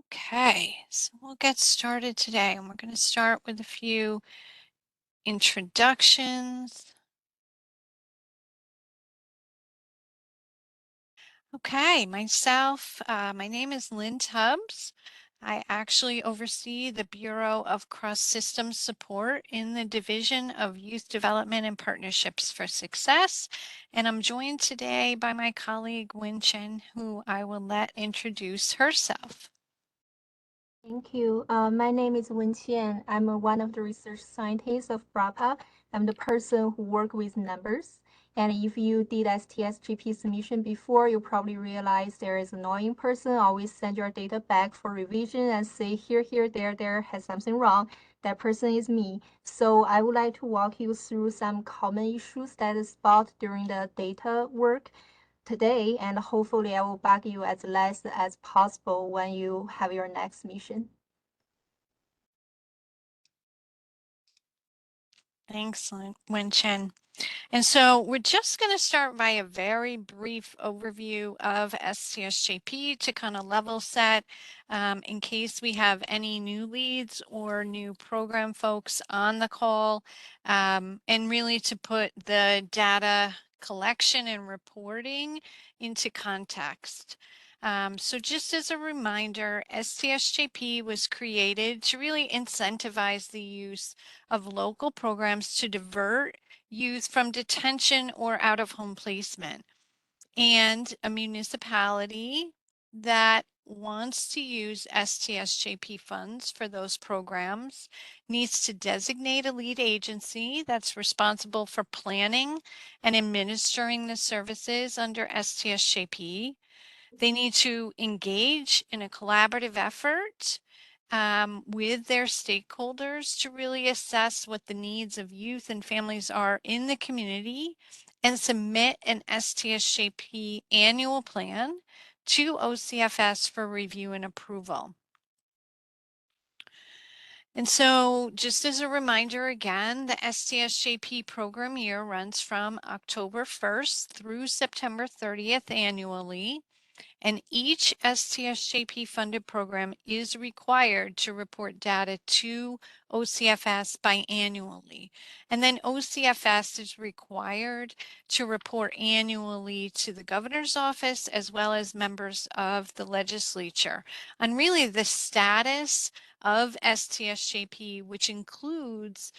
Okay, so we'll get started today, and we're going to start with a few introductions. Okay, my name is Lynn Tubbs. I actually oversee the Bureau of Cross Systems Support in the Division of Youth Development and Partnerships for Success. And I'm joined today by my colleague, Win Chen, who I will let introduce herself. Thank you. My name is Wen Qian. I'm one of the research scientists of BRAPA. I'm the person who work with numbers. And if you did STSGP submission before, you probably realize there is an annoying person always send your data back for revision and say here, there has something wrong. That person is me. So I would like to walk you through some common issues that is spot during the data work today, and hopefully I will bug you as less as possible when you have your next mission. Thanks, Wen Chen. And so we're just going to start by a very brief overview of STSJP to kind of level set in case we have any new leads or new program folks on the call, and really to put the data collection and reporting into context. So just as a reminder, STSJP was created to really incentivize the use of local programs to divert youth from detention or out-of-home placement. And a municipality that wants to use STSJP funds for those programs needs to designate a lead agency that's responsible for planning and administering the services under STSJP. They need to engage in a collaborative effort with their stakeholders to really assess what the needs of youth and families are in the community and submit an STSJP annual plan to OCFS for review and approval. And so just as a reminder again, the STSJP program year runs from October 1st through September 30th annually. And each STSJP funded program is required to report data to OCFS biannually. And then OCFS is required to report annually to the governor's office as well as members of the legislature on really the status of STSJP, which includes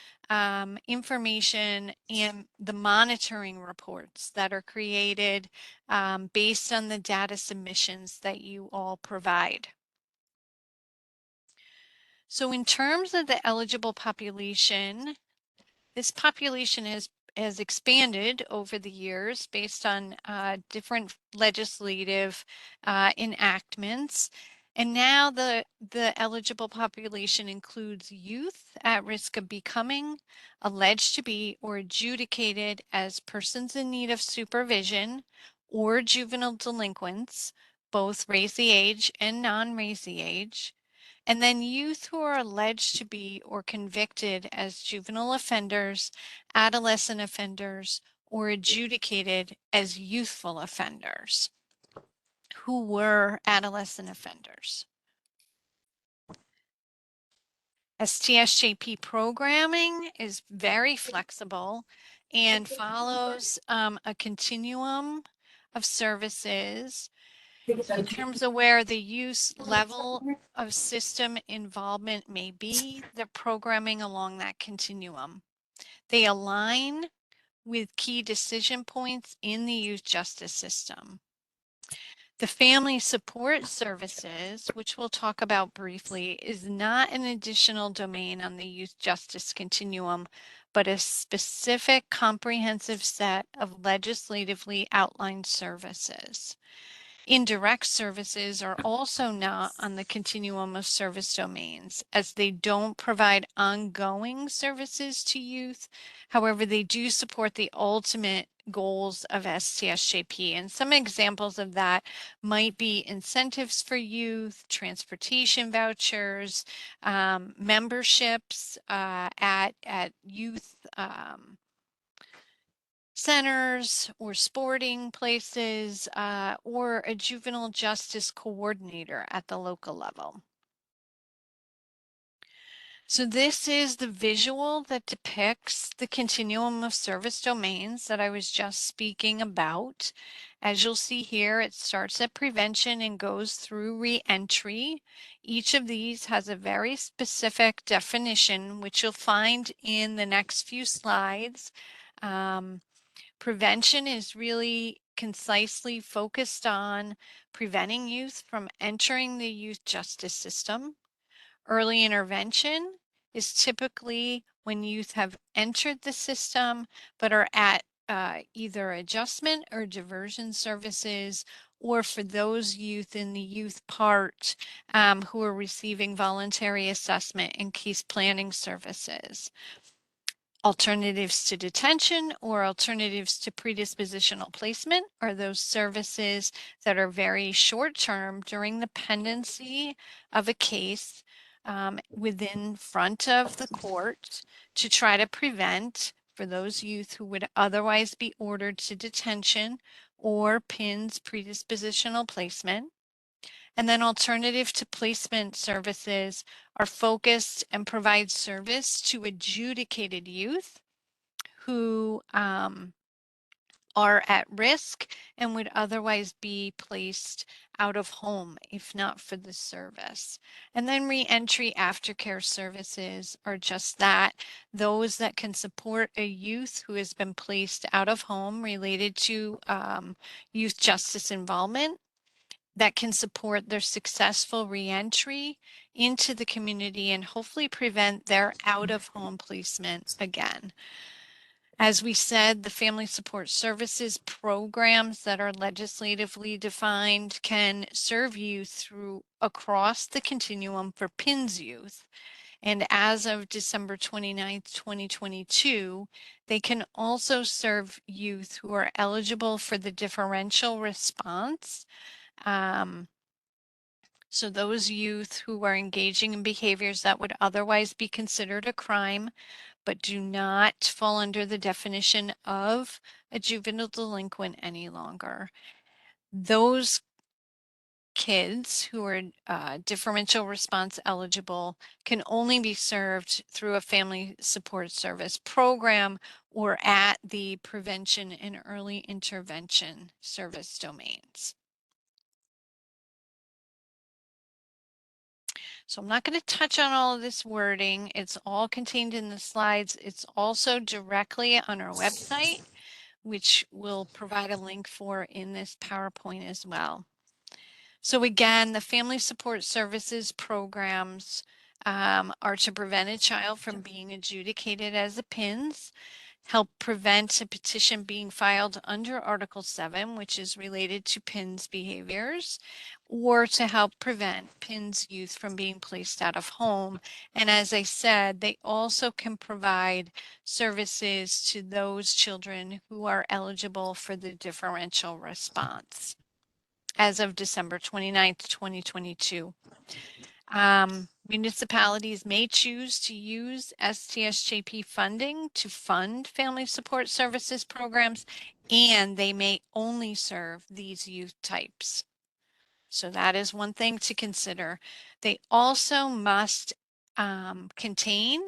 information and the monitoring reports that are created based on the data submissions that you all provide. So in terms of the eligible population, this population has expanded over the years based on different legislative enactments. And now the eligible population includes youth at risk of becoming, alleged to be, or adjudicated as persons in need of supervision or juvenile delinquents, both raise the age and non-raise the age. And then youth who are alleged to be or convicted as juvenile offenders, adolescent offenders, or adjudicated as youthful offenders who were adolescent offenders. STSJP programming is very flexible and follows a continuum of services in terms of where the use level of system involvement may be, the programming along that continuum. They align with key decision points in the youth justice system. The family support services, which we'll talk about briefly, is not an additional domain on the youth justice continuum, but a specific comprehensive set of legislatively outlined services. Indirect services are also not on the continuum of service domains, as they don't provide ongoing services to youth. However, they do support the ultimate goals of STSJP. And some examples of that might be incentives for youth, transportation vouchers, memberships at youth centers or sporting places, or a juvenile justice coordinator at the local level. So this is the visual that depicts the continuum of service domains that I was just speaking about. As you'll see here, it starts at prevention and goes through reentry. Each of these has a very specific definition, which you'll find in the next few slides. Prevention is really concisely focused on preventing youth from entering the youth justice system. Early intervention is typically when youth have entered the system but are at either adjustment or diversion services, or for those youth in the youth part who are receiving voluntary assessment and case planning services. Alternatives to detention or alternatives to predispositional placement are those services that are very short-term during the pendency of a case within front of the court to try to prevent for those youth who would otherwise be ordered to detention or PINS predispositional placement. And then alternative to placement services are focused and provide service to adjudicated youth who are at risk and would otherwise be placed out of home if not for the service. And then reentry aftercare services are just that, those that can support a youth who has been placed out of home related to youth justice involvement, that can support their successful reentry into the community and hopefully prevent their out-of-home placement again. As we said, the family support services programs that are legislatively defined can serve youth through across the continuum for PINS youth. And as of December 29th, 2022, they can also serve youth who are eligible for the differential response. So those youth who are engaging in behaviors that would otherwise be considered a crime, but do not fall under the definition of a juvenile delinquent any longer. Those kids who are differential response eligible can only be served through a family support service program or at the prevention and early intervention service domains. So I'm not going to touch on all of this wording. It's all contained in the slides. It's also directly on our website, which we'll provide a link for in this PowerPoint as well. So again, the family support services programs are to prevent a child from being adjudicated as a PINS, help prevent a petition being filed under Article 7, which is related to PINS behaviors, or to help prevent PINS youth from being placed out of home. And as I said, they also can provide services to those children who are eligible for the differential response as of December 29th, 2022. Municipalities may choose to use STSJP funding to fund family support services programs, and they may only serve these youth types. So that is one thing to consider. They also must contain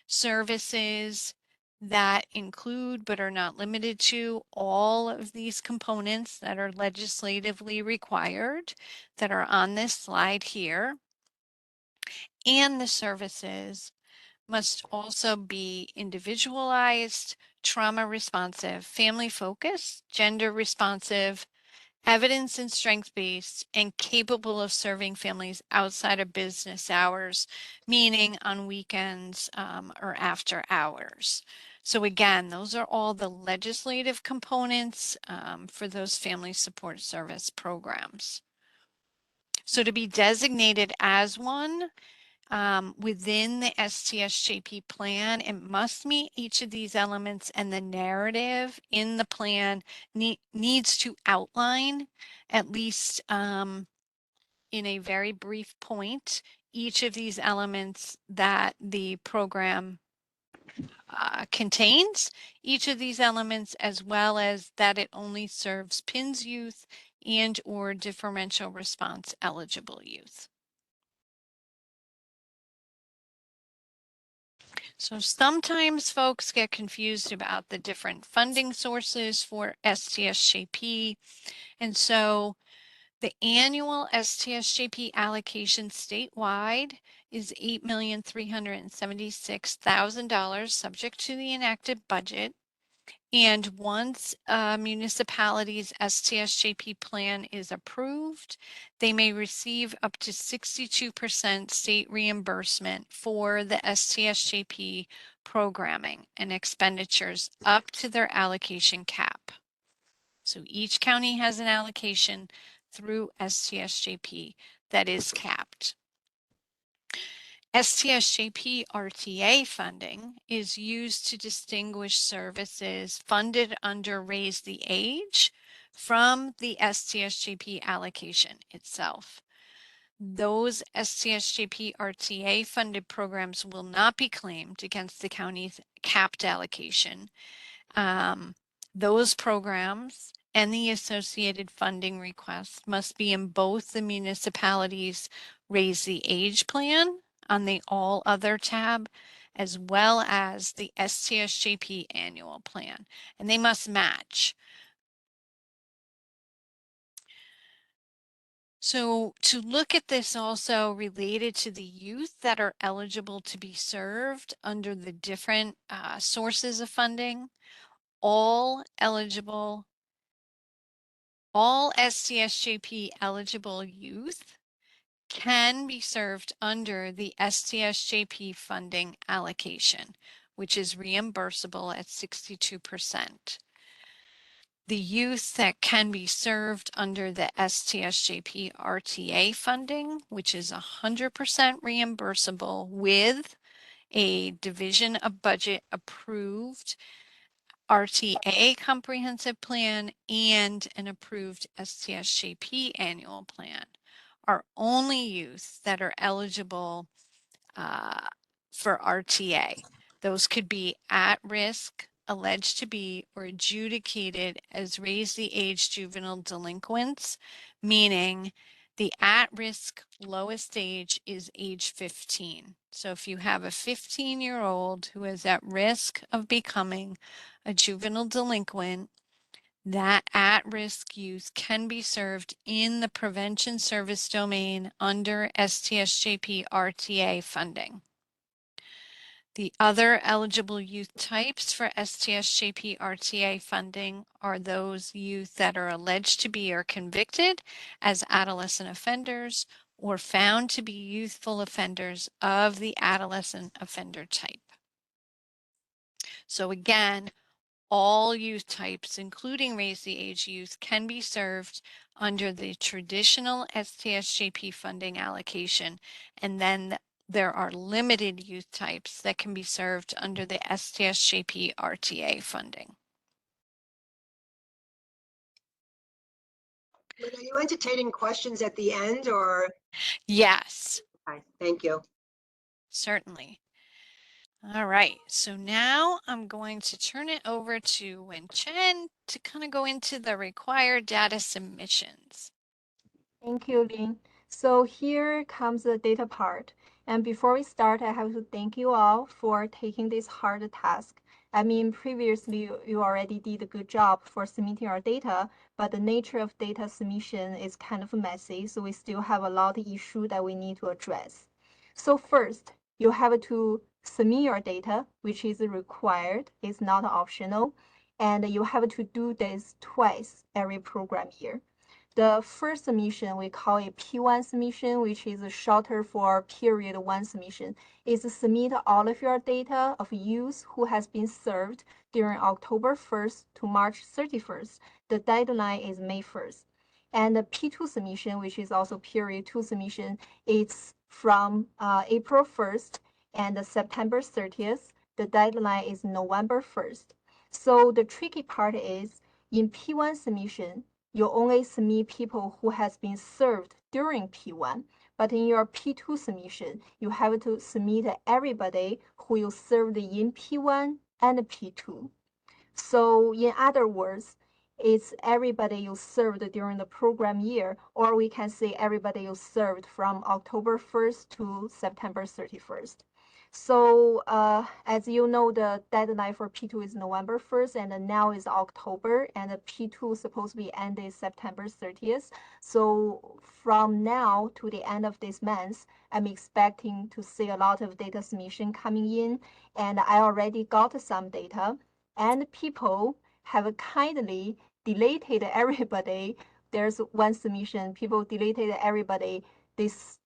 services that include but are not limited to all of these components that are legislatively required that are on this slide here. And the services must also be individualized, trauma responsive, family focused, gender responsive, evidence and strength-based, and capable of serving families outside of business hours, meaning on weekends or after hours. So again, those are all the legislative components for those family support service programs. So to be designated as one, within the STSJP plan, it must meet each of these elements, and the narrative in the plan needs to outline at least in a very brief point each of these elements that the program contains, each of these elements, as well as that it only serves PINS youth and or differential response eligible youth. So sometimes folks get confused about the different funding sources for STSJP. And so the annual STSJP allocation statewide is $8,376,000 subject to the enacted budget. And once a municipality's STSJP plan is approved, they may receive up to 62% state reimbursement for the STSJP programming and expenditures up to their allocation cap. So each county has an allocation through STSJP that is capped. STSJP RTA funding is used to distinguish services funded under Raise the Age from the STSJP allocation itself. Those STSJP RTA funded programs will not be claimed against the county's capped allocation. Those programs and the associated funding requests must be in both the municipality's Raise the Age plan on the All Other tab, as well as the STSJP annual plan, and they must match. So to look at this also related to the youth that are eligible to be served under the different sources of funding, all STSJP eligible youth can be served under the STSJP funding allocation, which is reimbursable at 62%. The youth that can be served under the STSJP RTA funding, which is 100% reimbursable with a Division of Budget approved RTA comprehensive plan and an approved STSJP annual plan, are only youth that are eligible for RTA. Those could be at risk, alleged to be, or adjudicated as Raise the Age juvenile delinquents, meaning the at-risk lowest age is age 15. So if you have a 15-year-old who is at risk of becoming a juvenile delinquent, that at-risk youth can be served in the prevention service domain under STSJP RTA funding. The other eligible youth types for STSJP RTA funding are those youth that are alleged to be or convicted as adolescent offenders or found to be youthful offenders of the adolescent offender type. So again, all youth types, including Raise the Age youth, can be served under the traditional STSJP funding allocation, and then there are limited youth types that can be served under the STSJP RTA funding. Lynn, are you entertaining questions at the end or? Yes. Okay, thank you. Certainly. All right, so now I'm going to turn it over to Wen Chen to kind of go into the required data submissions. Thank you, Lynn. So here comes the data part. And before we start, I have to thank you all for taking this hard task. I mean, previously you already did a good job for submitting our data, but the nature of data submission is kind of messy, so we still have a lot of issues that we need to address. So first, you have to submit your data, which is required, it's not optional, and you have to do this twice every program year. The first submission, we call it P1 submission, which is shorter for period 1 submission, is to submit all of your data of youth who has been served during October 1st to March 31st. The deadline is May 1st. And the P2 submission, which is also period 2 submission, it's from April 1st and September 30th. The deadline is November 1st. So the tricky part is in P1 submission, you only submit people who has been served during P1, but in your P2 submission, you have to submit everybody who you served in P1 and P2. So in other words, it's everybody you served during the program year, or we can say everybody you served from October 1st to September 31st. So as you know, the deadline for P2 is November 1st, and now is October, and the P2 is supposed to be ended September 30th. So from now to the end of this month, I'm expecting to see a lot of data submission coming in, and I already got some data, and people have kindly deleted everybody. There's one submission, people deleted everybody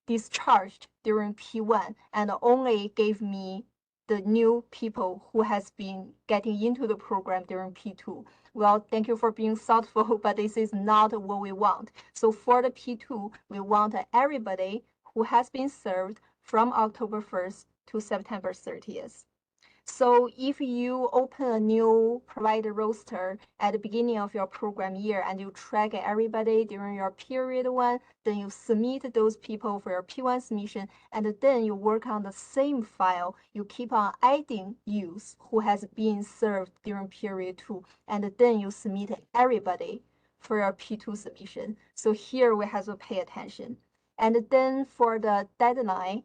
discharged during P1 and only gave me the new people who has been getting into the program during P2. Well, thank you for being thoughtful, but this is not what we want. So for the P2, we want everybody who has been served from October 1st to September 30th. So if you open a new provider roster at the beginning of your program year and you track everybody during your period one, then you submit those people for your P1 submission, and then you work on the same file. You keep on adding use who has been served during period two, and then you submit everybody for your P2 submission. So here we have to pay attention. And then for the deadline,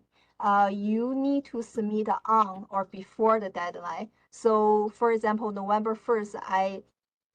you need to submit on or before the deadline. So for example, November 1st, I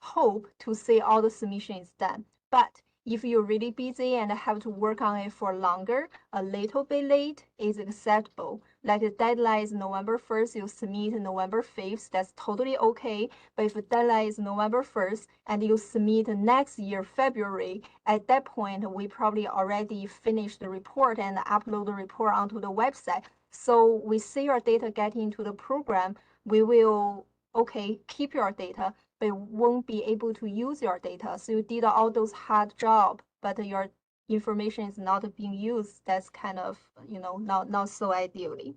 hope to see all the submissions done. But if you're really busy and have to work on it for longer, a little bit late is acceptable. Like the deadline is November 1st, you submit November 5th, that's totally okay. But if the deadline is November 1st and you submit next year, February, at that point, we probably already finished the report and upload the report onto the website. So we see your data get into the program, we will, okay, keep your data, but won't be able to use your data. So you did all those hard job, but your information is not being used. That's kind of, not so ideally.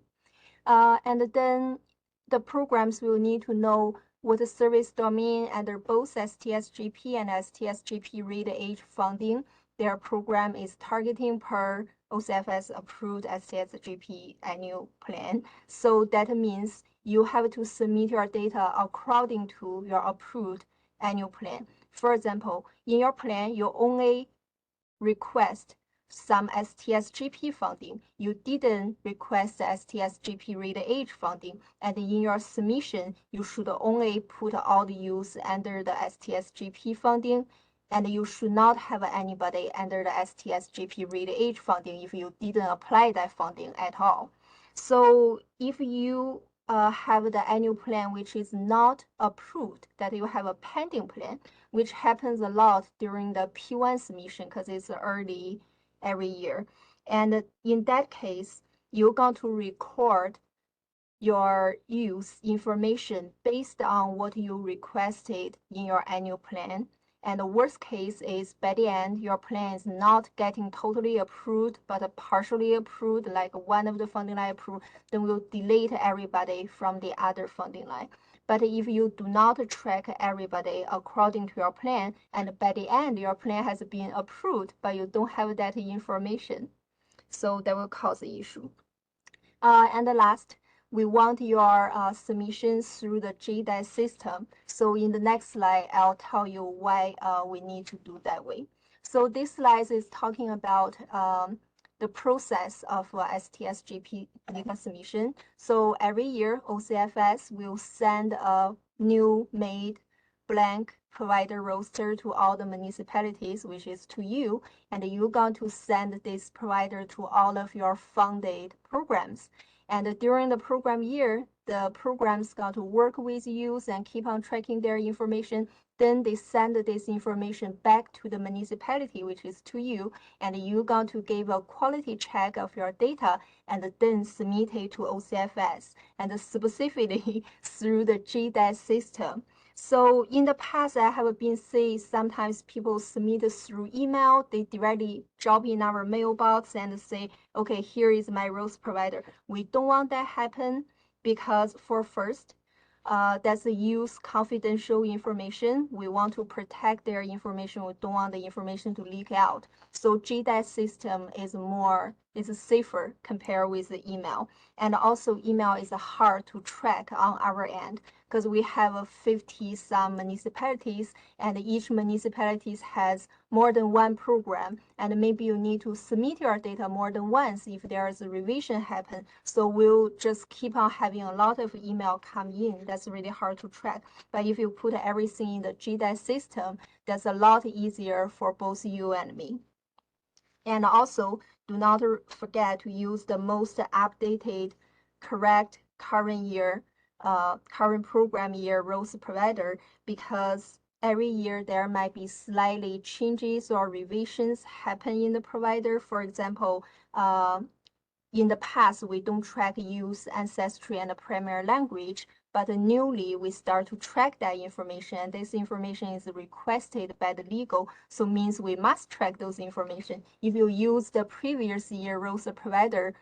And then the programs will need to know what the service domain under both STSGP and STSGP read age funding their program is targeting per OCFS approved STSGP annual plan. So that means you have to submit your data according to your approved annual plan. For example, in your plan, you only request some STSGP funding. You didn't request the STSGP read age funding, and in your submission, you should only put all the use under the STSGP funding, and you should not have anybody under the STSGP read age funding if you didn't apply that funding at all. So if you have the annual plan which is not approved, that you have a pending plan, which happens a lot during the P1 submission because it's early every year. And in that case, you're going to record your use information based on what you requested in your annual plan. And the worst case is by the end, your plan is not getting totally approved, but partially approved, like one of the funding line approved, then we'll delete everybody from the other funding line. But if you do not track everybody according to your plan, and by the end, your plan has been approved, but you don't have that information, so that will cause the issue. And the last, we want your submissions through the JDAS system. So in the next slide, I'll tell you why we need to do that way. So this slide is talking about the process of STSGP data submission. So every year, OCFS will send a new made blank provider roster to all the municipalities, which is to you, and you're going to send this provider to all of your funded programs. And during the program year, the program's going to work with you and keep on tracking their information. Then they send this information back to the municipality, which is to you, and you're going to give a quality check of your data and then submit it to OCFS, and specifically through the JDAS system. So in the past, I have been seeing sometimes people submit through email. They directly drop in our mailbox and say, okay, here is my ROS provider. We don't want that happen because for first, that's a use confidential information. We want to protect their information. We don't want the information to leak out. So JDAS system is safer compared with the email. And also email is hard to track on our end because we have 50 some municipalities, and each municipality has more than one program, and maybe you need to submit your data more than once if there is a revision happen. So we'll just keep on having a lot of email come in. That's really hard to track. But if you put everything in the GDAS system, that's a lot easier for both you and me. And also, do not forget to use the most updated, correct current year, current program year roles provider, because every year there might be slightly changes or revisions happen in the provider. For example, in the past, we don't track use, ancestry, and primary language, but newly we start to track that information, and this information is requested by the legal, so means we must track those information. If you use the previous year roles provider,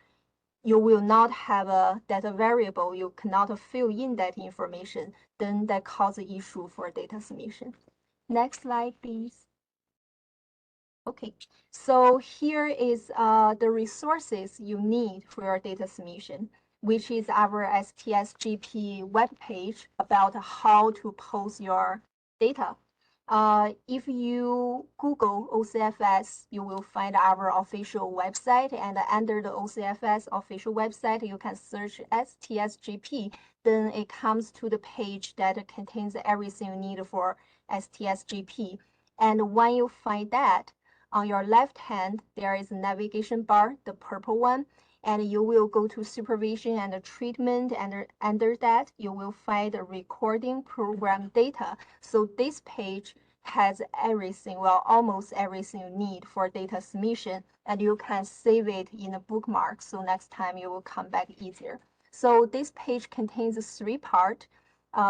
you will not have a data variable, you cannot fill in that information, then that causes issue for data submission. Next slide, please. Okay, so here is the resources you need for your data submission, which is our STSGP webpage about how to post your data. If you Google OCFS, you will find our official website, and under the OCFS official website, you can search STSGP. Then it comes to the page that contains everything you need for STSGP. And when you find that, on your left hand, there is a navigation bar, the purple one, and you will go to supervision and treatment, and under that, you will find the recording program data. So this page has everything, well, almost everything you need for data submission, and you can save it in a bookmark, so next time you will come back easier. So this page contains 3 parts.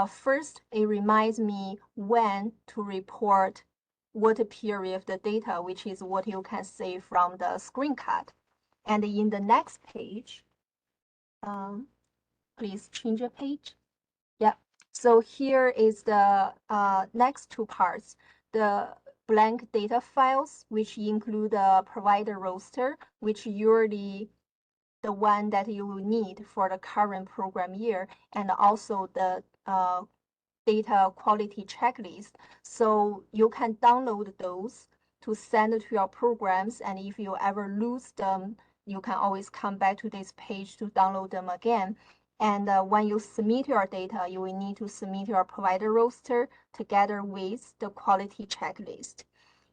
First, it reminds me when to report what period of the data, which is what you can see from the screenshot. And in the next page, please change the page. Yeah, so here is the next 2 parts. The blank data files, which include the provider roster, which usually the one that you will need for the current program year, and also the data quality checklist. So you can download those to send to your programs, and if you ever lose them, you can always come back to this page to download them again. And when you submit your data, you will need to submit your provider roster together with the quality checklist.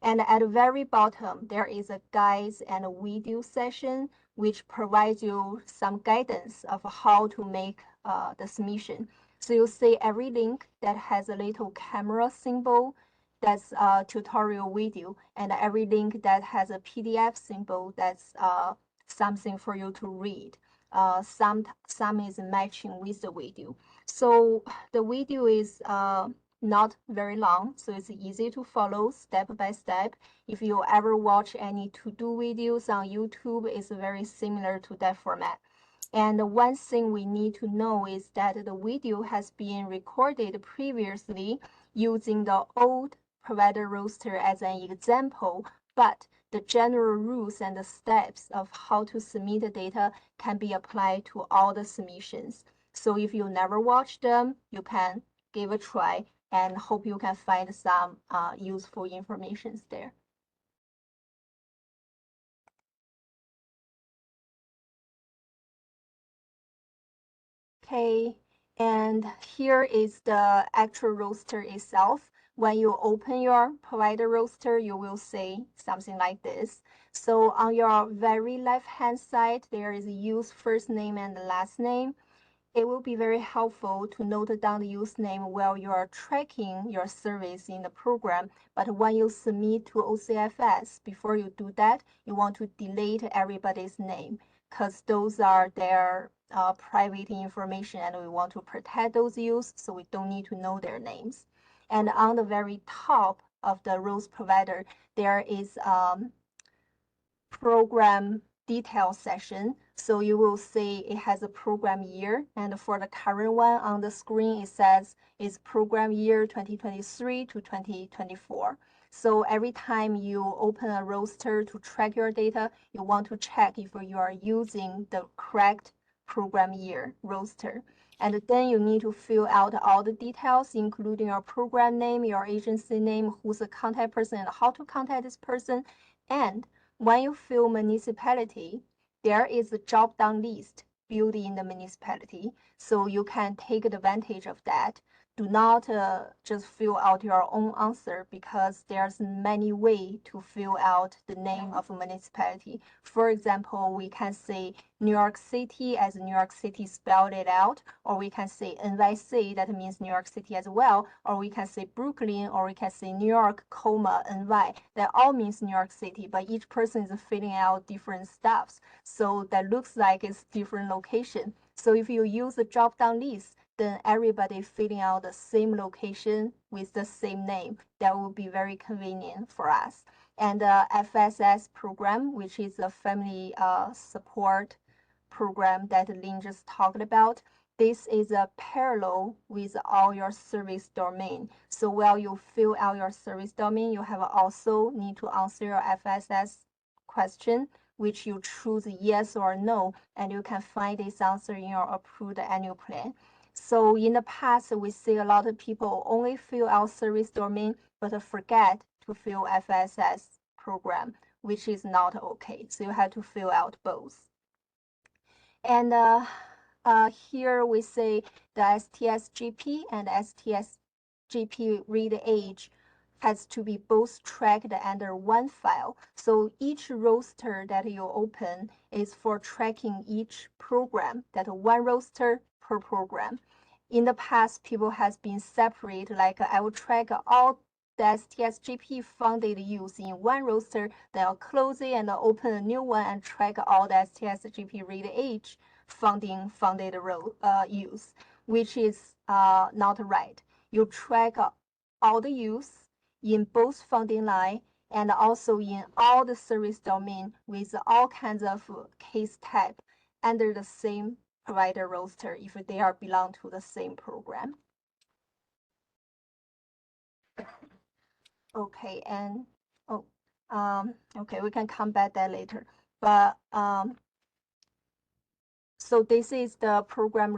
And at the very bottom, there is a guides and a video session, which provides you some guidance of how to make the submission. So you'll see every link that has a little camera symbol, that's a tutorial video, and every link that has a PDF symbol, that's something for you to read. Some is matching with the video. So the video is not very long, so it's easy to follow step by step. If you ever watch any to-do videos on YouTube, it's very similar to that format. And one thing we need to know is that the video has been recorded previously using the old provider roster as an example, but the general rules and the steps of how to submit the data can be applied to all the submissions. So if you never watched them, you can give a try and hope you can find some useful information there. Okay, and here is the actual roster itself. When you open your provider roster, you will see something like this. So on your very left-hand side, there is use first name and last name. It will be very helpful to note down the username while you are tracking your service in the program. But when you submit to OCFS, before you do that, you want to delete everybody's name, because those are their private information, and we want to protect those use, so we don't need to know their names. And on the very top of the roles provider, there is program detail section. So you will see it has a program year, and for the current one on the screen, it says it's program year 2023 to 2024. So every time you open a roster to track your data, you want to check if you are using the correct program year roster. And then you need to fill out all the details, including your program name, your agency name, who's the contact person, and how to contact this person. And when you fill municipality, there is a drop-down list built in the municipality, so you can take advantage of that. Do not just fill out your own answer, because there's many ways to fill out the name of a municipality. For example, we can say New York City as New York City spelled it out, or we can say NYC, that means New York City as well, or we can say Brooklyn, or we can say New York, NY. That all means New York City, but each person is filling out different stuffs. So that looks like it's different location. So if you use the drop-down list, then everybody filling out the same location with the same name. That will be very convenient for us. And the FSS program, which is a family support program that Lynn just talked about, this is a parallel with all your service domain. So while you fill out your service domain, you have also need to answer your FSS question, which you choose yes or no, and you can find this answer in your approved annual plan. So in the past, we see a lot of people only fill out service domain, but forget to fill FSS program, which is not okay. So you have to fill out both. And here we say the STS-GP and STS-GP read age has to be both tracked under one file. So each roster that you open is for tracking each program, that one roster per program. In the past, people has been separate, like I will track all the STS-GP funded use in one roster, then I'll close it and I'll open a new one and track all the STS-GP read age funded use, which is not right. You track all the use in both funding line and also in all the service domain with all kinds of case type under the same provider roster if they are belong to the same program. Okay, and okay, we can come back that later. But so this is the program,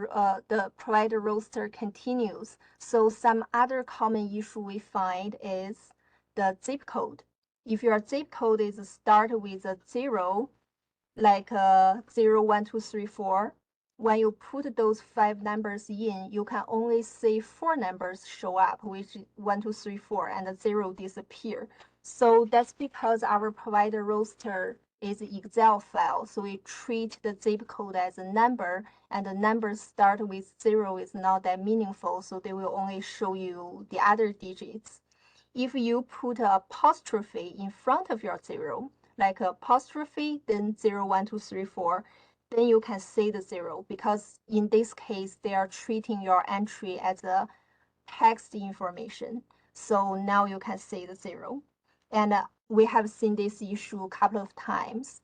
the provider roster continues. So some other common issue we find is the zip code. If your zip code is start with a 0, like 0, 1, 2, 3, 4, when you put those 5 numbers in, you can only see 4 numbers show up, which is 1, 2, 3, 4, and the 0 disappear. So that's because our provider roster is an Excel file. So we treat the zip code as a number, and the numbers start with 0 is not that meaningful, so they will only show you the other digits. If you put an apostrophe in front of your 0, like apostrophe, then 0, 1, 2, 3, 4, then you can see the 0, because in this case, they are treating your entry as a text information. So now you can see the 0. And we have seen this issue a couple of times.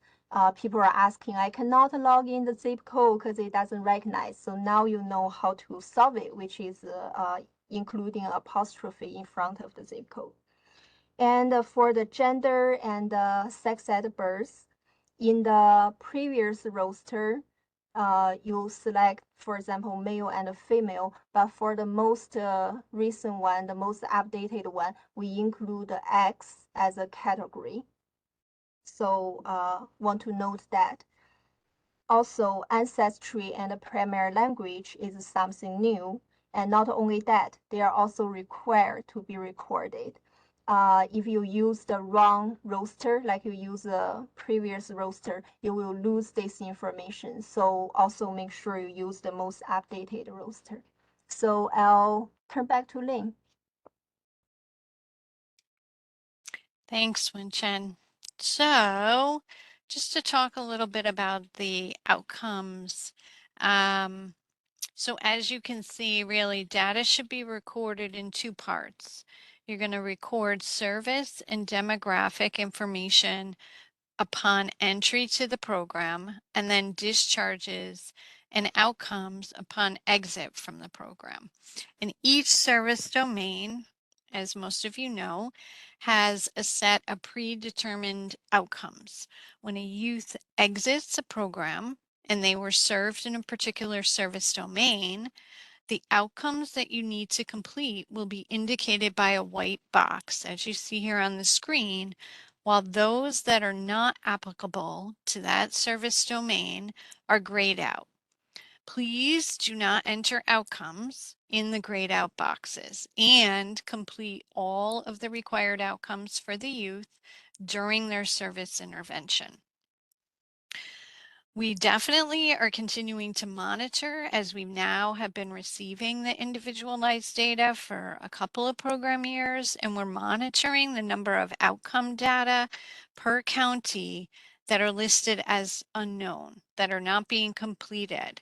People are asking, I cannot log in the zip code because it doesn't recognize. So now you know how to solve it, which is including apostrophe in front of the zip code. And for the gender and sex at birth, in the previous roster, you select, for example, male and female, but for the most recent one, the most updated one, we include X as a category. So want to note that. Also, ancestry and primary language is something new. And not only that, they are also required to be recorded. If you use the wrong roster, like you use the previous roster, you will lose this information. So also make sure you use the most updated roster. So I'll turn back to Lynn. Thanks, Wenchen. So just to talk a little bit about the outcomes. So as you can see, really, data should be recorded in 2 parts. You're going to record service and demographic information upon entry to the program, and then discharges and outcomes upon exit from the program. And each service domain, as most of you know, has a set of predetermined outcomes. When a youth exits a program, and they were served in a particular service domain, the outcomes that you need to complete will be indicated by a white box, as you see here on the screen, while those that are not applicable to that service domain are grayed out. Please do not enter outcomes in the grayed out boxes and complete all of the required outcomes for the youth during their service intervention. We definitely are continuing to monitor, as we now have been receiving the individualized data for a couple of program years, and we're monitoring the number of outcome data per county that are listed as unknown, that are not being completed.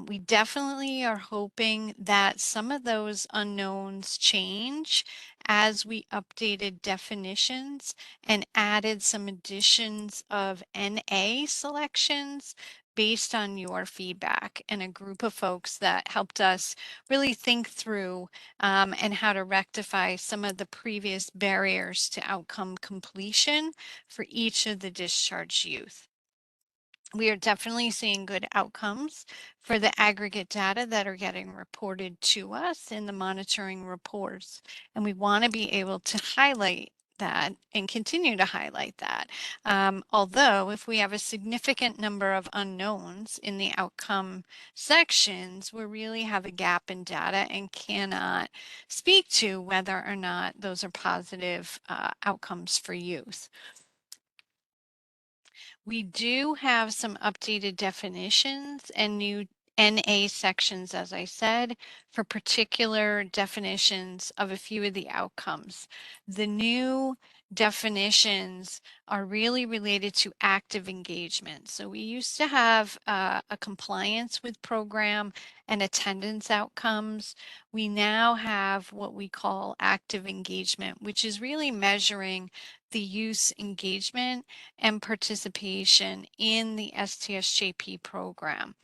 We definitely are hoping that some of those unknowns change as we updated definitions and added some additions of NA selections based on your feedback, and a group of folks that helped us really think through and how to rectify some of the previous barriers to outcome completion for each of the discharged youth. We are definitely seeing good outcomes for the aggregate data that are getting reported to us in the monitoring reports. And we want to be able to highlight that and continue to highlight that. Although if we have a significant number of unknowns in the outcome sections, we really have a gap in data and cannot speak to whether or not those are positive outcomes for youth. We do have some updated definitions and new NA sections, as I said, for particular definitions of a few of the outcomes. The new definitions are really related to active engagement. So we used to have a compliance with program and attendance outcomes. We now have what we call active engagement, which is really measuring the youth engagement and participation in the STSJP program.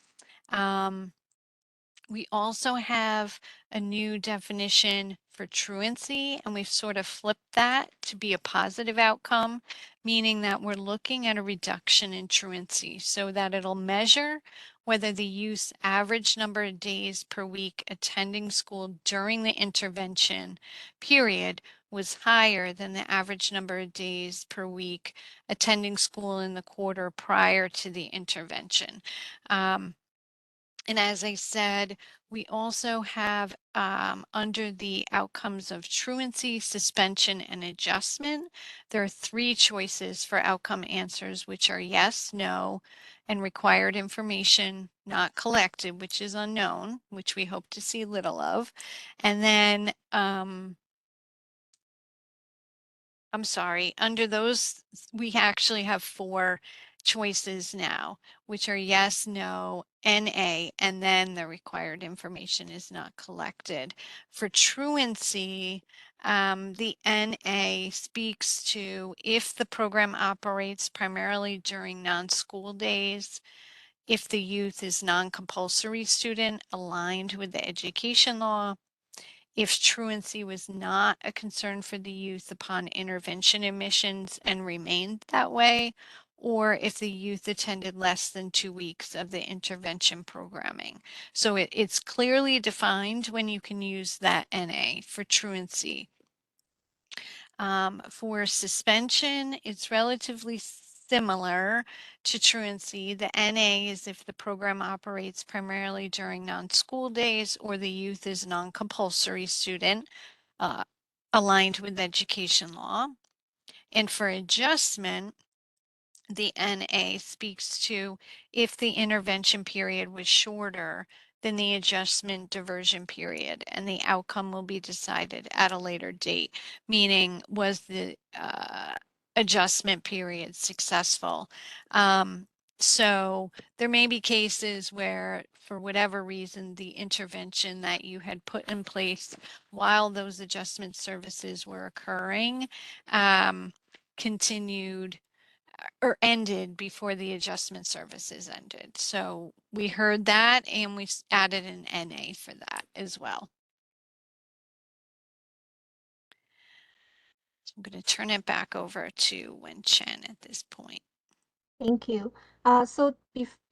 We also have a new definition for truancy, and we've sort of flipped that to be a positive outcome, meaning that we're looking at a reduction in truancy so that it'll measure whether the youth's average number of days per week attending school during the intervention period was higher than the average number of days per week attending school in the quarter prior to the intervention. And as I said, we also have under the outcomes of truancy, suspension, and adjustment, there are 3 choices for outcome answers, which are yes, no, and required information not collected, which is unknown, which we hope to see little of. And then I'm sorry, under those, we actually have 4 choices now, which are yes, no, NA, and then the required information is not collected. For truancy, the NA speaks to if the program operates primarily during non-school days, if the youth is non-compulsory student aligned with the education law, if truancy was not a concern for the youth upon intervention admissions and remained that way, or if the youth attended less than 2 weeks of the intervention programming. So it's clearly defined when you can use that NA for truancy. For suspension, it's relatively similar to truancy. The NA is if the program operates primarily during non-school days or the youth is non-compulsory student aligned with education law. And for adjustment, the NA speaks to if the intervention period was shorter than the adjustment diversion period, and the outcome will be decided at a later date, meaning was the adjustment period successful. So there may be cases where, for whatever reason, the intervention that you had put in place while those adjustment services were occurring continued or ended before the adjustment services ended. So we heard that and we added an NA for that as well. So I'm going to turn it back over to Wen Chen at this point. Thank you. So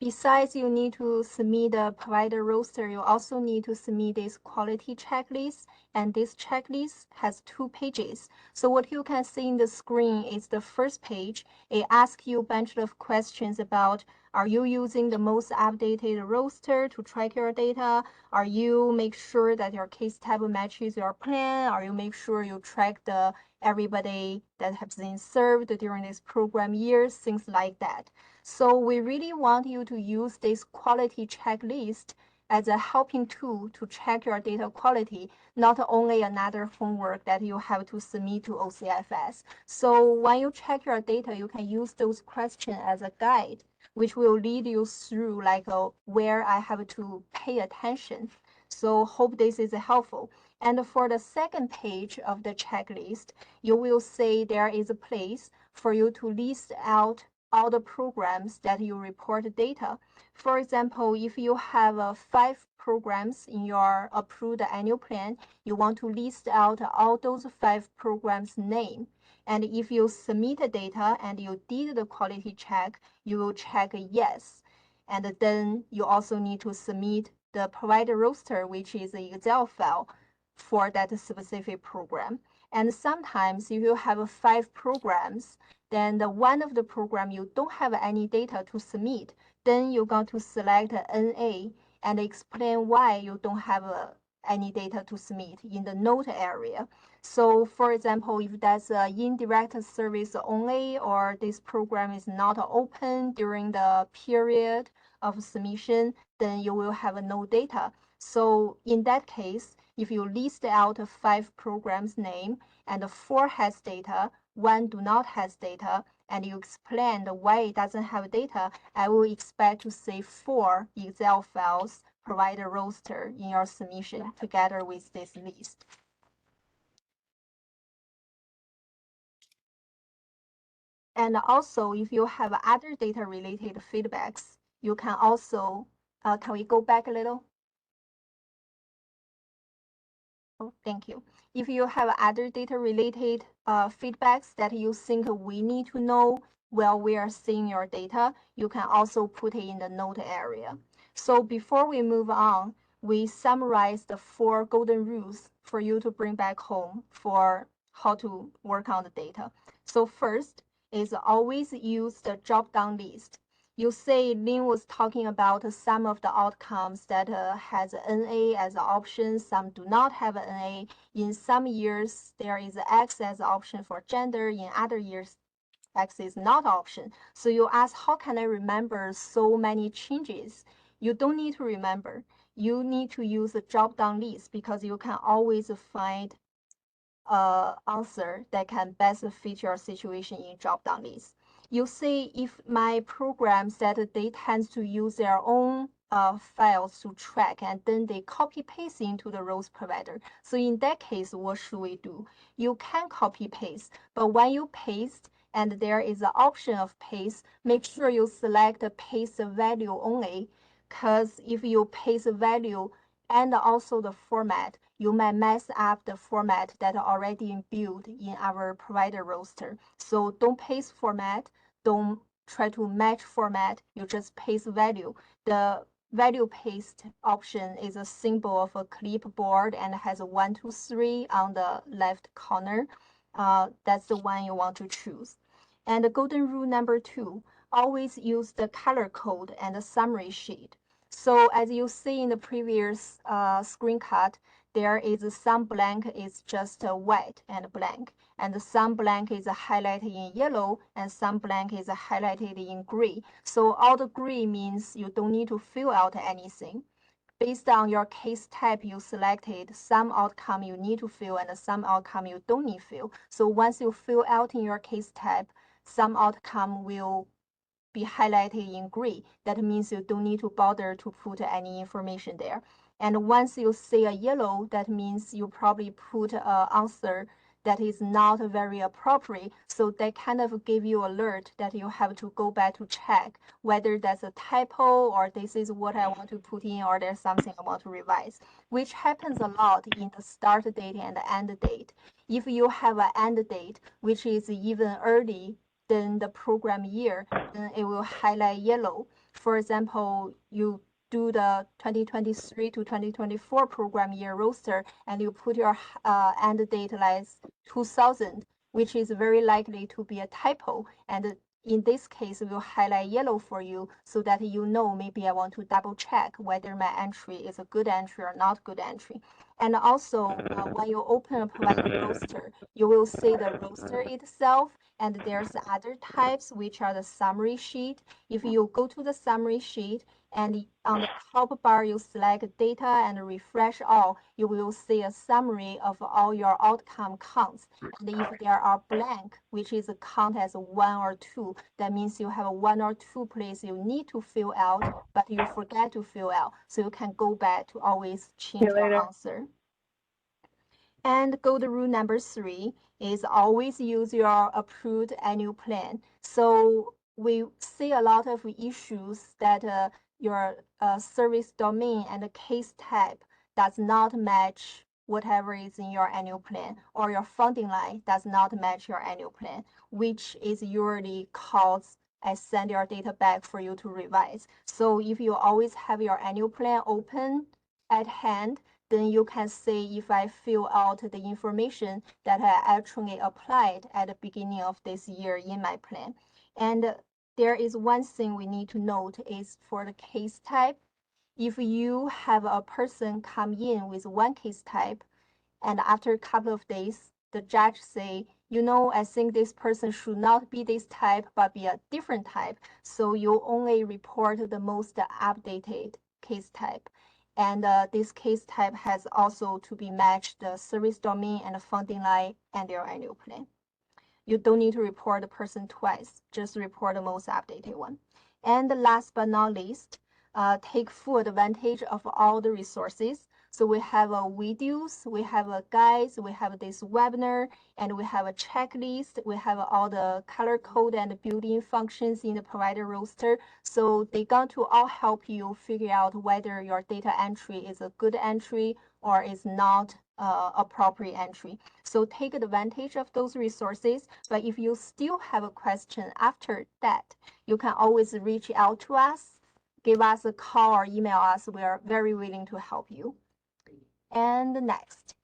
besides you need to submit the provider roster, you also need to submit this quality checklist. And this checklist has 2 pages. So what you can see in the screen is the first page. It asks you a bunch of questions about, are you using the most updated roster to track your data? Are you make sure that your case type matches your plan? Are you make sure you track the everybody that has been served during this program years, things like that. So we really want you to use this quality checklist as a helping tool to check your data quality, not only another homework that you have to submit to OCFS. So when you check your data, you can use those questions as a guide, which will lead you through like where I have to pay attention. So hope this is helpful. And for the second page of the checklist, you will see there is a place for you to list out all the programs that you report data. For example, if you have 5 programs in your approved annual plan, you want to list out all those 5 programs' name. And if you submit the data and you did the quality check, you will check yes. And then you also need to submit the provider roster, which is an Excel file for that specific program. And sometimes if you have 5 programs, then one of the program you don't have any data to submit, then you're going to select NA and explain why you don't have any data to submit in the note area. So for example, if that's indirect service only, or this program is not open during the period of submission, then you will have no data. So in that case, if you list out 5 programs name and 4 has data, 1 do not has data, and you explain why it doesn't have data, I will expect to see 4 Excel files provide a roster in your submission together with this list. And also, if you have other data related feedbacks, you can also, can we go back a little? Oh, thank you. If you have other data-related feedbacks that you think we need to know while we are seeing your data, you can also put it in the note area. So before we move on, we summarize the 4 golden rules for you to bring back home for how to work on the data. So first is always use the drop-down list. You say Lynn was talking about some of the outcomes that has NA as an option, some do not have NA. In some years, there is X as an option for gender. In other years, X is not option. So you ask, how can I remember so many changes? You don't need to remember. You need to use a drop-down list because you can always find answer that can best fit your situation in drop-down list. You see, if my programs that they tend to use their own files to track, and then they copy paste into the roles provider. So in that case, what should we do? You can copy paste, but when you paste and there is an option of paste, make sure you select the paste value only, because if you paste value and also the format, you might mess up the format that are already built in our provider roster. So don't paste format, don't try to match format, you just paste value. The value paste option is a symbol of a clipboard and has a 1, 2, 3 on the left corner. That's the one you want to choose. And the golden rule number 2, always use the color code and the summary sheet. So as you see in the previous screenshot, there is some blank is just white and blank, and some blank is highlighted in yellow, and some blank is highlighted in gray. So all the gray means you don't need to fill out anything. Based on your case type you selected, some outcome you need to fill and some outcome you don't need to fill. So once you fill out in your case type, some outcome will be highlighted in gray. That means you don't need to bother to put any information there. And once you see a yellow, that means you probably put an answer that is not very appropriate. So that kind of give you alert that you have to go back to check whether that's a typo or this is what I want to put in or there's something I want to revise, which happens a lot in the start date and the end date. If you have an end date, which is even early then the program year, then it will highlight yellow. For example, you do the 2023 to 2024 program year roster, and you put your end date like 2000, which is very likely to be a typo. And in this case, we'll highlight yellow for you so that you know maybe I want to double check whether my entry is a good entry or not good entry. And also, when you open a provider roster, you will see the roster itself, and there's other types, which are the summary sheet. If you go to the summary sheet, and on the top bar, you select data and refresh all, you will see a summary of all your outcome counts. And if there are blank, which is a count as 1 or 2, that means you have a 1 or 2 place you need to fill out, but you forget to fill out. So you can go back to always change your answer. And golden rule number 3 is always use your approved annual plan. So we see a lot of issues that your service domain and the case type does not match whatever is in your annual plan, or your funding line does not match your annual plan, which is usually cause I send your data back for you to revise. So if you always have your annual plan open at hand, then you can see if I fill out the information that I actually applied at the beginning of this year in my plan. And there is one thing we need to note is for the case type. If you have a person come in with one case type, and after a couple of days, the judge say, you know, I think this person should not be this type, but be a different type. So you only report the most updated case type. And this case type has also to be matched the service domain and the funding line and your annual plan. You don't need to report the person twice, just report the most updated one. And last but not least, take full advantage of all the resources. So we have videos, we have guides, we have this webinar, and we have a checklist. We have all the color code and built-in functions in the provider roster. So they're going to all help you figure out whether your data entry is a good entry or is not appropriate entry. So take advantage of those resources. But if you still have a question after that, you can always reach out to us, give us a call or email us. We are very willing to help you. And next.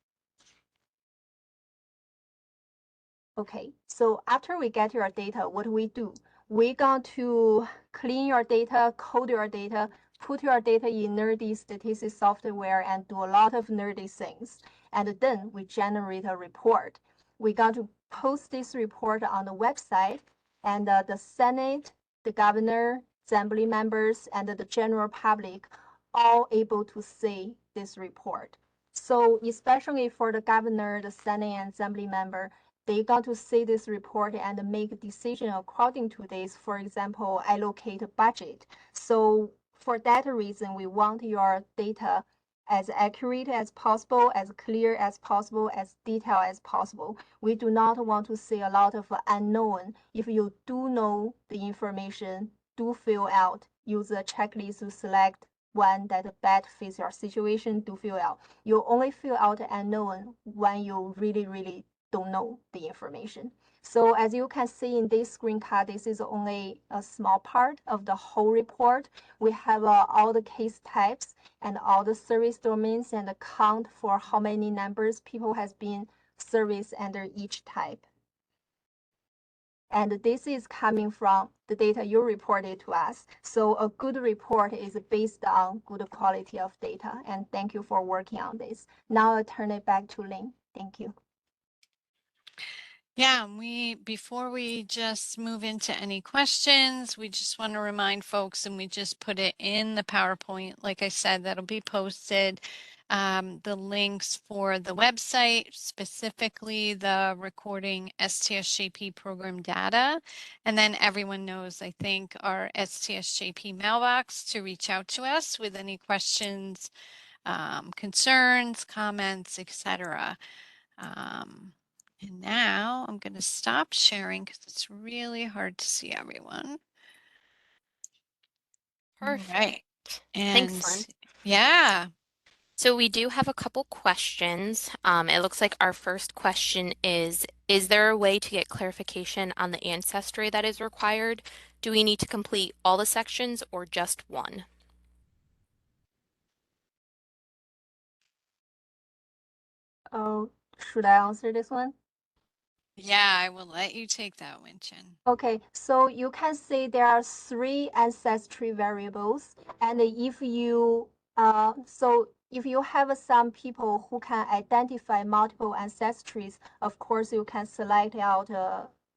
Okay, so after we get your data, what do we do? We're going to clean your data, code your data, put your data in nerdy statistics software, and do a lot of nerdy things. And then we generate a report. We're going to post this report on the website, and the Senate, the governor, assembly members, and the general public all able to see this report. So especially for the governor, the Senate, and assembly member, they got to see this report and make a decision according to this. For example, allocate a budget. So for that reason, we want your data as accurate as possible, as clear as possible, as detailed as possible. We do not want to see a lot of unknown. If you do know the information, do fill out. Use a checklist to select one that best fits your situation, do fill out. You only fill out unknown when you really don't know the information. So as you can see in this screencast, this is only a small part of the whole report. We have all the case types and all the service domains and the count for how many numbers people has been serviced under each type. And this is coming from the data you reported to us. So a good report is based on good quality of data. And thank you for working on this. Now I'll turn it back to Lynn. Thank you. Yeah, before we just move into any questions, we just want to remind folks, and we just put it in the PowerPoint, like I said, that'll be posted, the links for the website, specifically the recording STSJP program data. And then everyone knows, I think, our STSJP mailbox to reach out to us with any questions, concerns, comments, etc. And now I'm going to stop sharing because it's really hard to see everyone. Perfect. Right. And Thanks, Lynn. yeah. So we do have a couple questions. It looks like our first question is there a way to get clarification on the ancestry that is required? Do we need to complete all the sections or just one? Oh, should I answer this one? Yeah, I will let you take that one, Chen. Okay, so you can see there are 3 ancestry variables, and if you if you have some people who can identify multiple ancestries, of course you can select out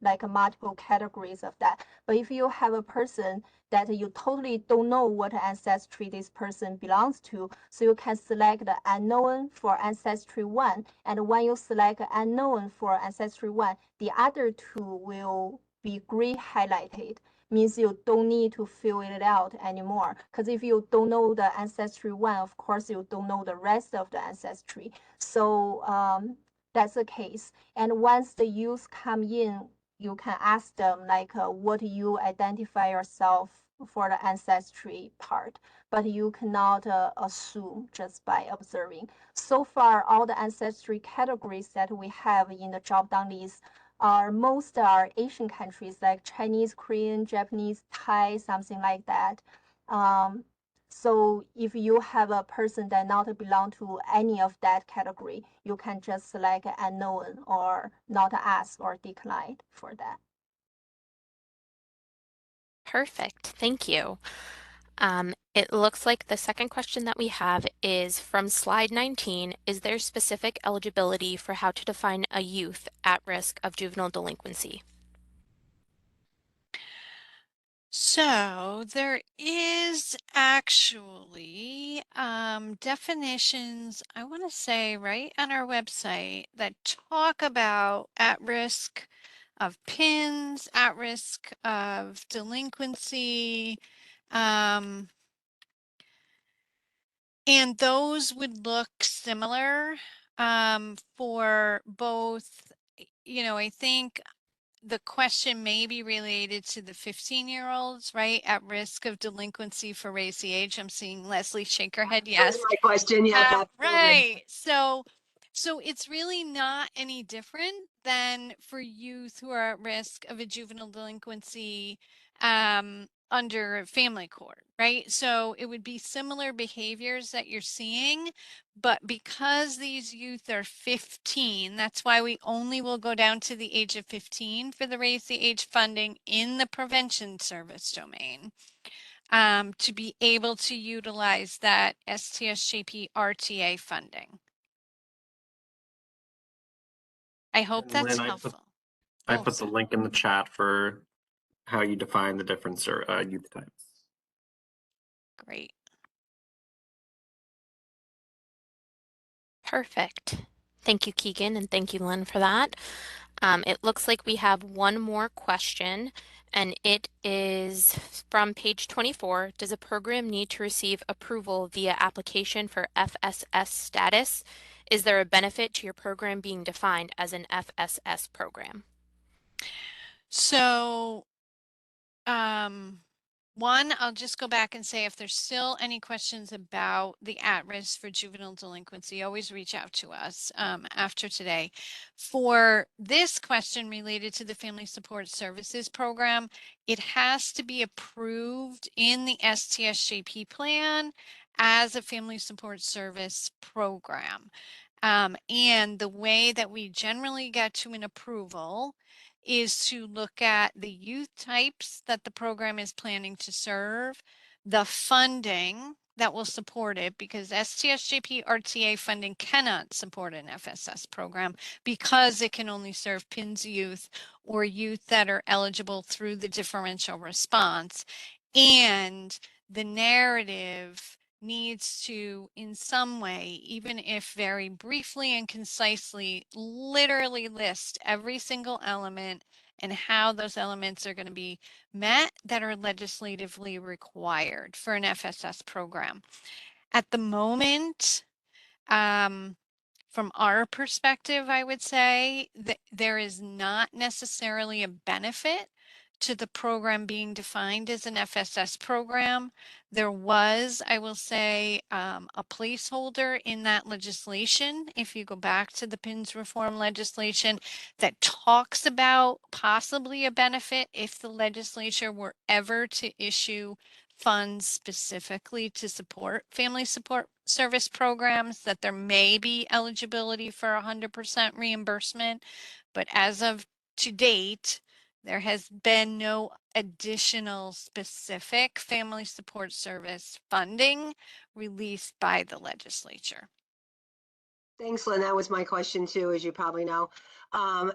like multiple categories of that. But if you have a person that you totally don't know what ancestry this person belongs to, so you can select the unknown for ancestry 1, and when you select unknown for ancestry 1, the other 2 will be green highlighted, means you don't need to fill it out anymore. Because if you don't know the ancestry 1, of course you don't know the rest of the ancestry. So that's the case. And once the youth come in, you can ask them like what you identify yourself for the ancestry part, but you cannot assume just by observing. So far, all the ancestry categories that we have in the drop-down list most are Asian countries like Chinese, Korean, Japanese, Thai, something like that. So if you have a person that not belong to any of that category, you can just select unknown or not ask or decline for that. Perfect, thank you. It looks like the second question that we have is from slide 19. Is there specific eligibility for how to define a youth at risk of juvenile delinquency? So there is actually definitions, I want to say right on our website, that talk about at risk of PINs, at risk of delinquency, and those would look similar for both, I think the question may be related to the 15-year-olds, right, at risk of delinquency for race the age. I'm seeing Leslie shake her head. That was Yes. my question. Yes, absolutely. Right. So it's really not any different than for youth who are at risk of a juvenile delinquency under family court, right? So it would be similar behaviors that you're seeing, but because these youth are 15, that's why we only will go down to the age of 15 for the raise the age funding in the prevention service domain. To be able to utilize that STSJP RTA funding. I hope And that's Lynn, helpful. I put the link in the chat for how you define the different youth types. Great. Perfect. Thank you, Keegan, and thank you, Lynn, for that. It looks like we have one more question, and it is from page 24. Does a program need to receive approval via application for FSS status? Is there a benefit to your program being defined as an FSS program? So, one, I'll just go back and say if there's still any questions about the at-risk for juvenile delinquency, always reach out to us after today. For this question related to the Family Support Services Program, it has to be approved in the STSJP plan as a family support service program. And the way that we generally get to an approval is to look at the youth types that the program is planning to serve, the funding that will support it, because STSJP RTA funding cannot support an FSS program because it can only serve PINS youth or youth that are eligible through the differential response. And the narrative needs to, in some way, even if very briefly and concisely, literally list every single element and how those elements are going to be met that are legislatively required for an FSS program. At the moment, from our perspective, I would say that there is not necessarily a benefit to the program being defined as an FSS program. There was, I will say, a placeholder in that legislation, if you go back to the PINS reform legislation, that talks about possibly a benefit if the legislature were ever to issue funds specifically to support family support service programs, that there may be eligibility for 100% reimbursement. But as of to date, there has been no additional specific family support service funding released by the legislature. Thanks, Lynn. That was my question too, as you probably know. Um,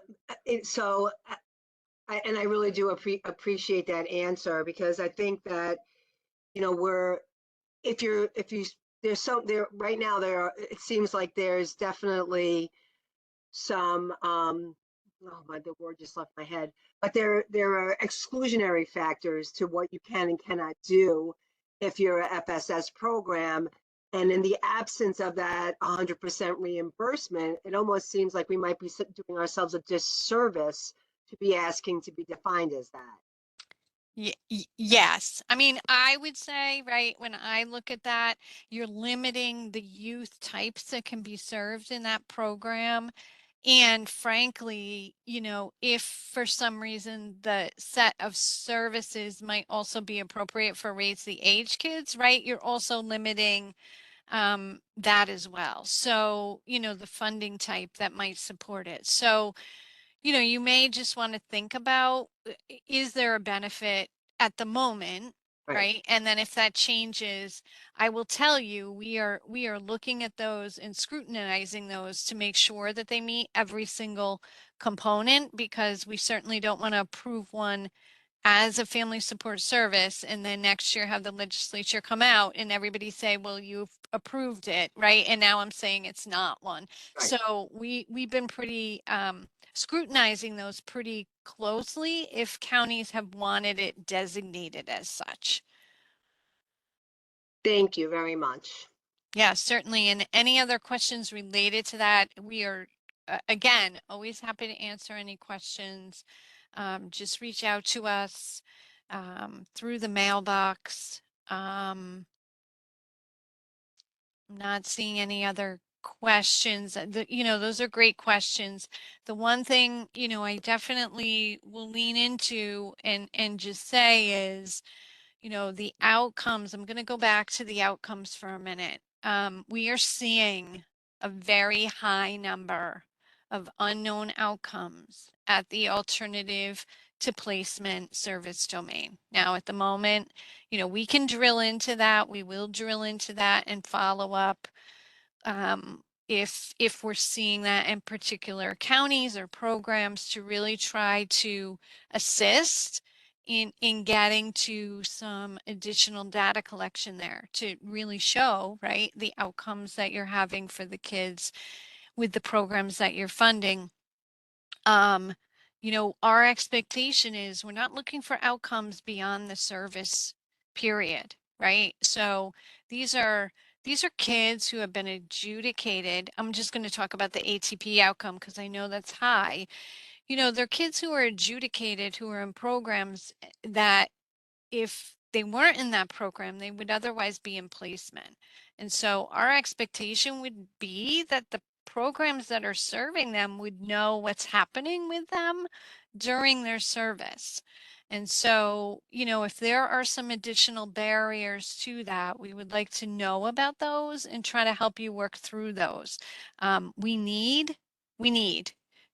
and I really do appreciate that answer, because I think that, you know, right now it seems like there's definitely some, the word just left my head, but there are exclusionary factors to what you can and cannot do if you're a FSS program. And in the absence of that 100% reimbursement, it almost seems like we might be doing ourselves a disservice to be asking to be defined as that. Yes. I mean, I would say, right, when I look at that, you're limiting the youth types that can be served in that program. And frankly, you know, if for some reason the set of services might also be appropriate for raise the age kids, right, you're also limiting that as well. So, you know, the funding type that might support it. So, you know, you may just want to think about, is there a benefit at the moment, right? And then if that changes, I will tell you, we are looking at those and scrutinizing those to make sure that they meet every single component, because we certainly don't want to approve one as a family support service and then next year have the legislature come out and everybody say, well, you've approved it, right? And now I'm saying it's not one. Right. So we've been pretty scrutinizing those pretty closely if counties have wanted it designated as such. Thank you very much. Yeah, certainly. And any other questions related to that, we are, again, always happy to answer any questions. Just reach out to us through the mailbox. I'm not seeing any other questions. You know, those are great questions. The one thing, you know, I definitely will lean into and just say is, you know, the outcomes. I'm going to go back to the outcomes for a minute. We are seeing a very high number of unknown outcomes at the alternative to placement service domain. Now, at the moment, you know, we can drill into that. We will drill into that and follow up if we're seeing that in particular counties or programs to really try to assist in getting to some additional data collection there to really show, right, the outcomes that you're having for the kids with the programs that you're funding. You know, our expectation is we're not looking for outcomes beyond the service period, right? So these are kids who have been adjudicated. I'm just going to talk about the ATP outcome because I know that's high. You know, they're kids who are adjudicated, who are in programs that if they weren't in that program, they would otherwise be in placement. And so our expectation would be that the programs that are serving them would know what's happening with them during their service. And so, you know, if there are some additional barriers to that, we would like to know about those and try to help you work through those. We need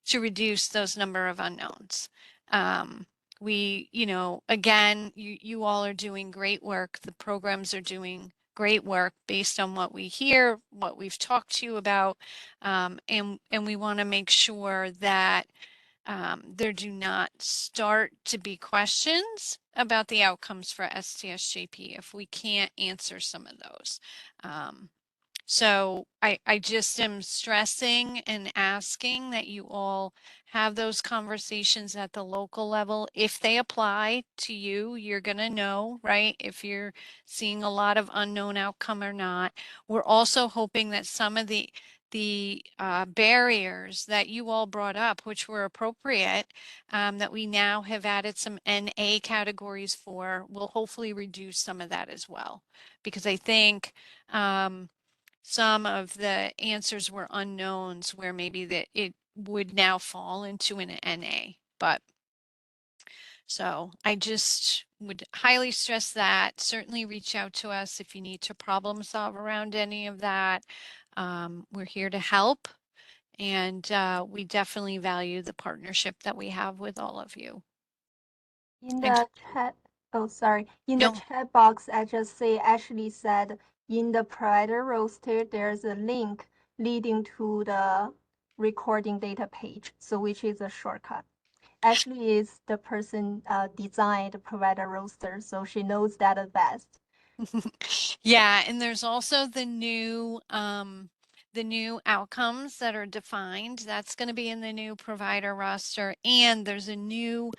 to reduce those number of unknowns. We, you know, again, you all are doing great work. The programs are doing great work based on what we hear, what we've talked to you about. And we want to make sure that there do not start to be questions about the outcomes for STSJP if we can't answer some of those. So I just am stressing and asking that you all have those conversations at the local level. If they apply to you, you're going to know, right? If you're seeing a lot of unknown outcome or not. We're also hoping that some of the the barriers that you all brought up, which were appropriate, that we now have added some NA categories for, will hopefully reduce some of that as well. Because I think some of the answers were unknowns where maybe that it would now fall into an NA. But so I just would highly stress that. Certainly reach out to us if you need to problem solve around any of that. We're here to help, and we definitely value the partnership that we have with all of you. In And the chat, oh, sorry. In the no, chat box, I just say Ashley said in the provider roster, there's a link leading to the recording data page, so which is a shortcut. Ashley is the person designed the provider roster, so she knows that the best. yeah, and there's also the new outcomes that are defined. That's going to be in the new provider roster, and there's a new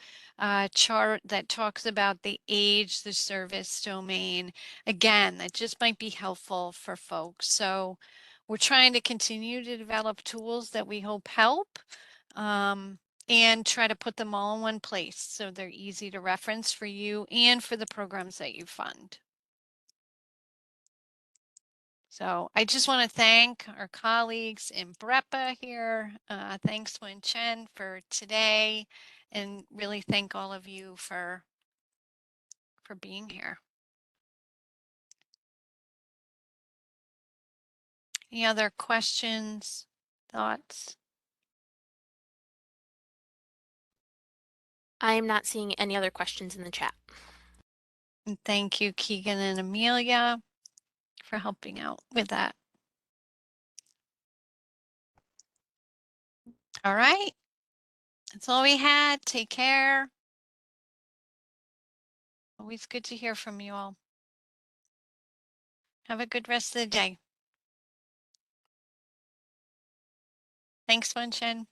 chart that talks about the age, the service domain. Again, that just might be helpful for folks. So we're trying to continue to develop tools that we hope help. And try to put them all in one place so they're easy to reference for you and for the programs that you fund. So I just want to thank our colleagues in BREPA here. Thanks, Wen Chen, for today, and really thank all of you for being here. Any other questions, thoughts? I am not seeing any other questions in the chat. And thank you, Keegan and Amelia, for helping out with that. All right. That's all we had. Take care. Always good to hear from you all. Have a good rest of the day. Thanks, Wen Chen.